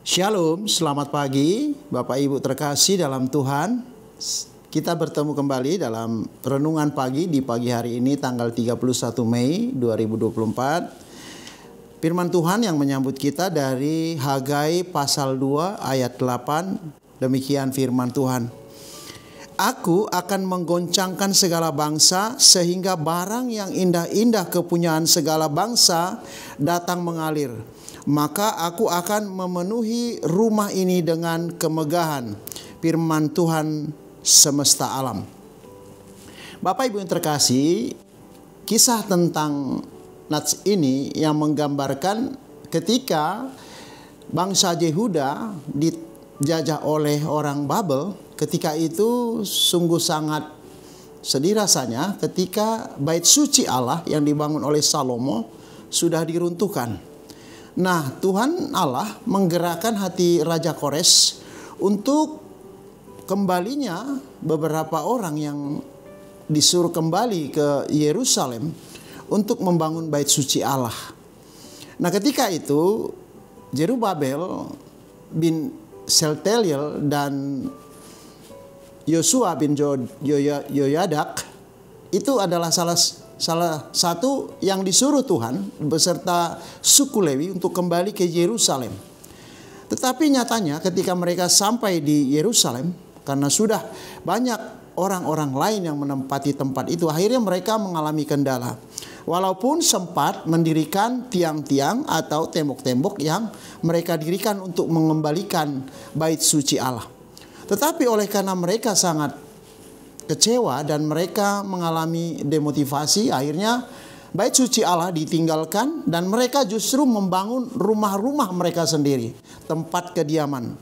Shalom, selamat pagi Bapak Ibu terkasih dalam Tuhan. Kita bertemu kembali dalam renungan pagi di pagi hari ini tanggal 31 Mei 2024. Firman Tuhan yang menyambut kita dari Hagai pasal 2 ayat 8. Demikian firman Tuhan. Aku akan menggoncangkan segala bangsa sehingga barang yang indah-indah kepunyaan segala bangsa datang mengalir. Maka aku akan memenuhi rumah ini dengan kemegahan. Firman Tuhan semesta alam. Bapak Ibu yang terkasih, kisah tentang Nats ini yang menggambarkan ketika bangsa Yehuda dijajah oleh orang Babel. Ketika itu sungguh sangat sedih rasanya ketika bait suci Allah yang dibangun oleh Salomo sudah diruntuhkan. Nah, Tuhan Allah menggerakkan hati Raja Kores untuk kembalinya beberapa orang yang disuruh kembali ke Yerusalem untuk membangun bait suci Allah. Nah, ketika itu Jerubabel bin Selteliel dan Yosua bin Yoyadak itu adalah salah satu yang disuruh Tuhan beserta suku Lewi untuk kembali ke Yerusalem. Tetapi nyatanya ketika mereka sampai di Yerusalem, karena sudah banyak orang-orang lain yang menempati tempat itu, akhirnya mereka mengalami kendala. Walaupun sempat mendirikan tiang-tiang atau tembok-tembok yang mereka dirikan untuk mengembalikan bait suci Allah. Tetapi oleh karena mereka sangat kecewa dan mereka mengalami demotivasi, akhirnya bait suci Allah ditinggalkan dan mereka justru membangun rumah-rumah mereka sendiri, tempat kediaman.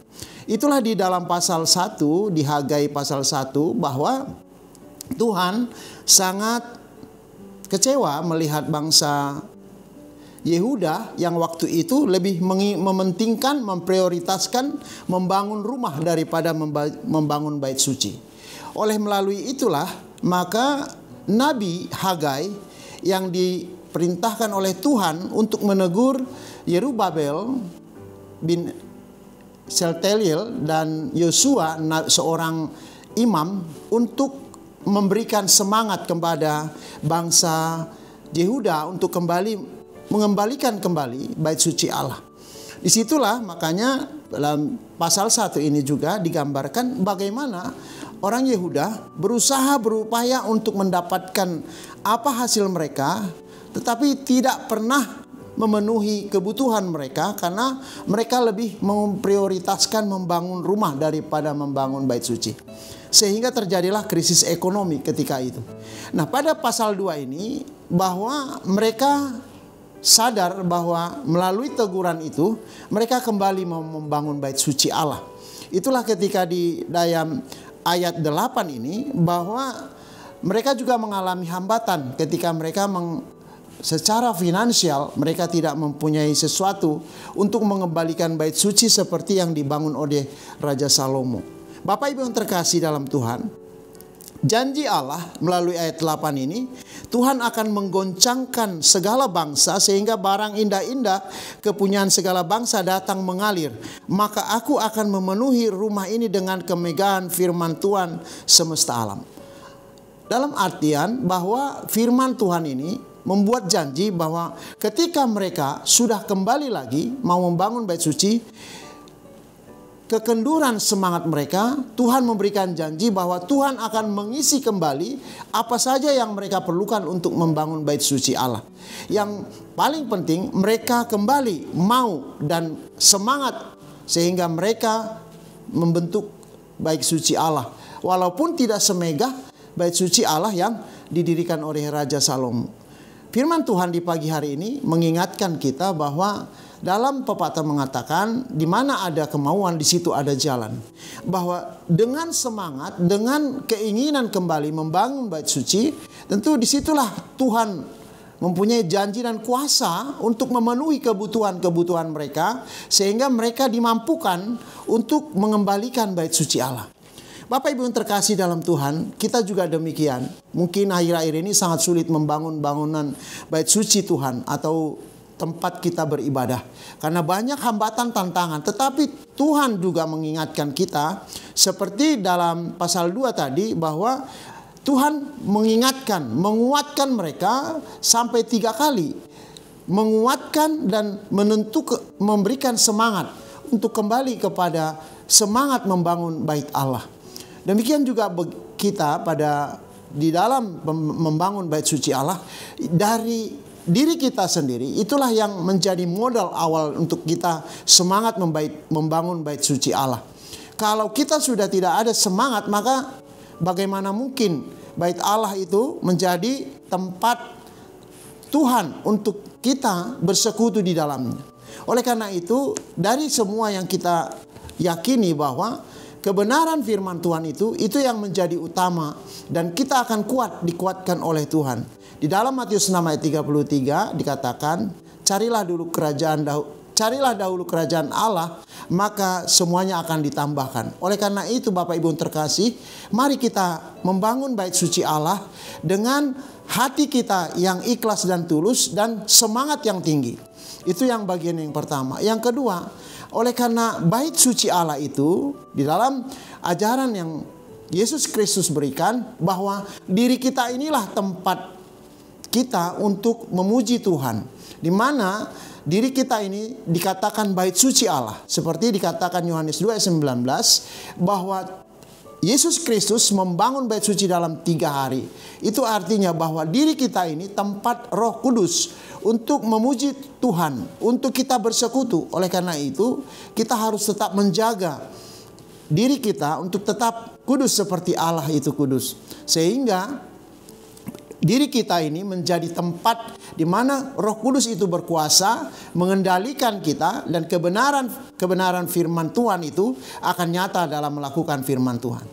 Itulah di dalam pasal 1, di Hagai pasal 1, bahwa Tuhan sangat kecewa melihat bangsa Yehuda yang waktu itu lebih mementingkan, memprioritaskan membangun rumah daripada membangun bait suci. Oleh melalui itulah maka Nabi Hagai yang diperintahkan oleh Tuhan untuk menegur Yerubabel bin Selteliel dan Yosua seorang imam untuk memberikan semangat kepada bangsa Yehuda untuk mengembalikan kembali bait suci Allah. Disitulah makanya dalam pasal 1 ini juga digambarkan bagaimana orang Yehuda berupaya untuk mendapatkan apa hasil mereka, tetapi tidak pernah memenuhi kebutuhan mereka karena mereka lebih memprioritaskan membangun rumah daripada membangun bait suci. Sehingga terjadilah krisis ekonomi ketika itu. Nah, pada pasal 2 ini bahwa mereka sadar bahwa melalui teguran itu mereka kembali membangun bait suci Allah. Itulah ketika di dalam ayat 8 ini bahwa mereka juga mengalami hambatan ketika mereka secara finansial mereka tidak mempunyai sesuatu untuk mengembalikan bait suci seperti yang dibangun oleh Raja Salomo. Bapak Ibu yang terkasih dalam Tuhan, janji Allah melalui ayat 8 ini, Tuhan akan menggoncangkan segala bangsa sehingga barang indah-indah kepunyaan segala bangsa datang mengalir. Maka aku akan memenuhi rumah ini dengan kemegahan firman Tuhan semesta alam. Dalam artian bahwa firman Tuhan ini membuat janji bahwa ketika mereka sudah kembali lagi mau membangun bait suci, kekenduran semangat mereka, Tuhan memberikan janji bahwa Tuhan akan mengisi kembali apa saja yang mereka perlukan untuk membangun bait suci Allah. Yang paling penting mereka kembali mau dan semangat sehingga mereka membentuk bait suci Allah. Walaupun tidak semegah bait suci Allah yang didirikan oleh Raja Salomo. Firman Tuhan di pagi hari ini mengingatkan kita bahwa dalam pepatah mengatakan di mana ada kemauan di situ ada jalan. Bahwa dengan semangat, dengan keinginan kembali membangun bait suci, tentu disitulah Tuhan mempunyai janji dan kuasa untuk memenuhi kebutuhan-kebutuhan mereka sehingga mereka dimampukan untuk mengembalikan bait suci Allah. Bapak Ibu yang terkasih dalam Tuhan, kita juga demikian. Mungkin akhir-akhir ini sangat sulit membangun bangunan bait suci Tuhan atau tempat kita beribadah. Karena banyak hambatan tantangan, tetapi Tuhan juga mengingatkan kita seperti dalam pasal 2 tadi, bahwa Tuhan mengingatkan, menguatkan mereka sampai 3 kali. Menguatkan dan memberikan semangat untuk kembali kepada semangat membangun bait Allah. Demikian juga kita di dalam membangun bait suci Allah, dari diri kita sendiri, itulah yang menjadi modal awal untuk kita semangat membangun bait suci Allah. Kalau kita sudah tidak ada semangat, maka bagaimana mungkin bait Allah itu menjadi tempat Tuhan untuk kita bersekutu di dalamnya. Oleh karena itu, dari semua yang kita yakini bahwa kebenaran firman Tuhan itu yang menjadi utama, dan kita akan dikuatkan oleh Tuhan. Di dalam Matius 6 ayat 33 dikatakan, carilah dahulu kerajaan Allah, maka semuanya akan ditambahkan. Oleh karena itu Bapak Ibu terkasih, mari kita membangun bait suci Allah dengan hati kita yang ikhlas dan tulus dan semangat yang tinggi. Itu yang bagian yang pertama. Yang kedua, oleh karena bait suci Allah itu di dalam ajaran yang Yesus Kristus berikan, bahwa diri kita inilah tempat kita untuk memuji Tuhan, di mana diri kita ini dikatakan bait suci Allah, seperti dikatakan Yohanes 2 ayat 19, bahwa Yesus Kristus membangun bait suci dalam 3 hari. Itu artinya bahwa diri kita ini tempat Roh Kudus untuk memuji Tuhan, untuk kita bersekutu. Oleh karena itu, kita harus tetap menjaga diri kita untuk tetap kudus seperti Allah itu kudus, sehingga diri kita ini menjadi tempat di mana Roh Kudus itu berkuasa mengendalikan kita, dan kebenaran firman Tuhan itu akan nyata dalam melakukan firman Tuhan.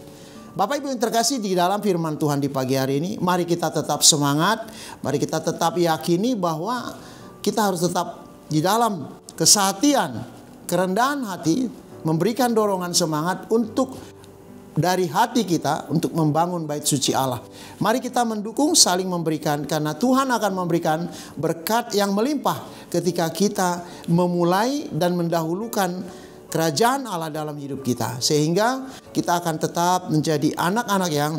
Bapak Ibu yang terkasih, di dalam firman Tuhan di pagi hari ini, mari kita tetap semangat, mari kita tetap yakini bahwa kita harus tetap di dalam kesehatian, kerendahan hati, memberikan dorongan semangat untuk dari hati kita untuk membangun bait suci Allah. Mari kita mendukung, saling memberikan, karena Tuhan akan memberikan berkat yang melimpah ketika kita memulai dan mendahulukan kerajaan Allah dalam hidup kita, sehingga kita akan tetap menjadi anak-anak yang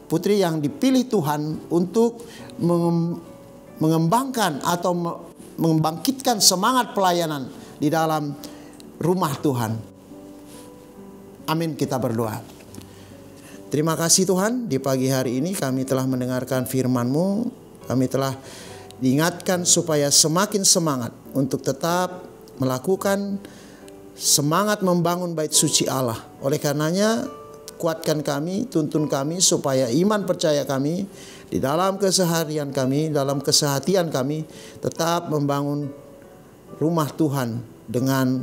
putri yang dipilih Tuhan untuk mengembangkan atau membangkitkan semangat pelayanan di dalam rumah Tuhan. Amin, kita berdoa. Terima kasih Tuhan, di pagi hari ini kami telah mendengarkan firman-Mu. Kami telah diingatkan supaya semakin semangat untuk tetap melakukan semangat membangun bait suci Allah. Oleh karenanya, kuatkan kami, tuntun kami supaya iman percaya kami di dalam keseharian kami, dalam kesehatian kami, tetap membangun rumah Tuhan dengan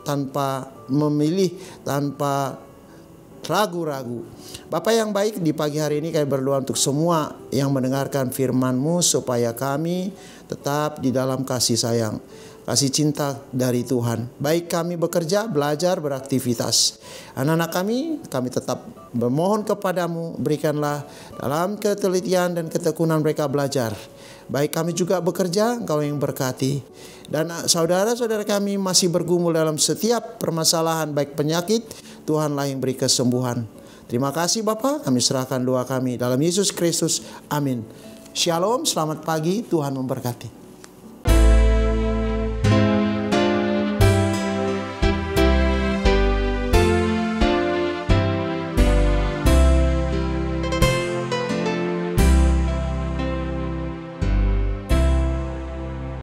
tanpa memilih, tanpa ragu-ragu. Bapak yang baik, di pagi hari ini kami berdoa untuk semua yang mendengarkan firman-Mu, supaya kami tetap di dalam kasih sayang, kasih cinta dari Tuhan. Baik kami bekerja, belajar, beraktivitas. Anak-anak kami tetap memohon kepadamu, berikanlah dalam ketelitian dan ketekunan mereka belajar. Baik kami juga bekerja, Engkau yang berkati. Dan saudara-saudara kami masih bergumul dalam setiap permasalahan, baik penyakit, Tuhanlah yang beri kesembuhan. Terima kasih Bapa, kami serahkan doa kami dalam Yesus Kristus. Amin. Shalom, selamat pagi, Tuhan memberkati.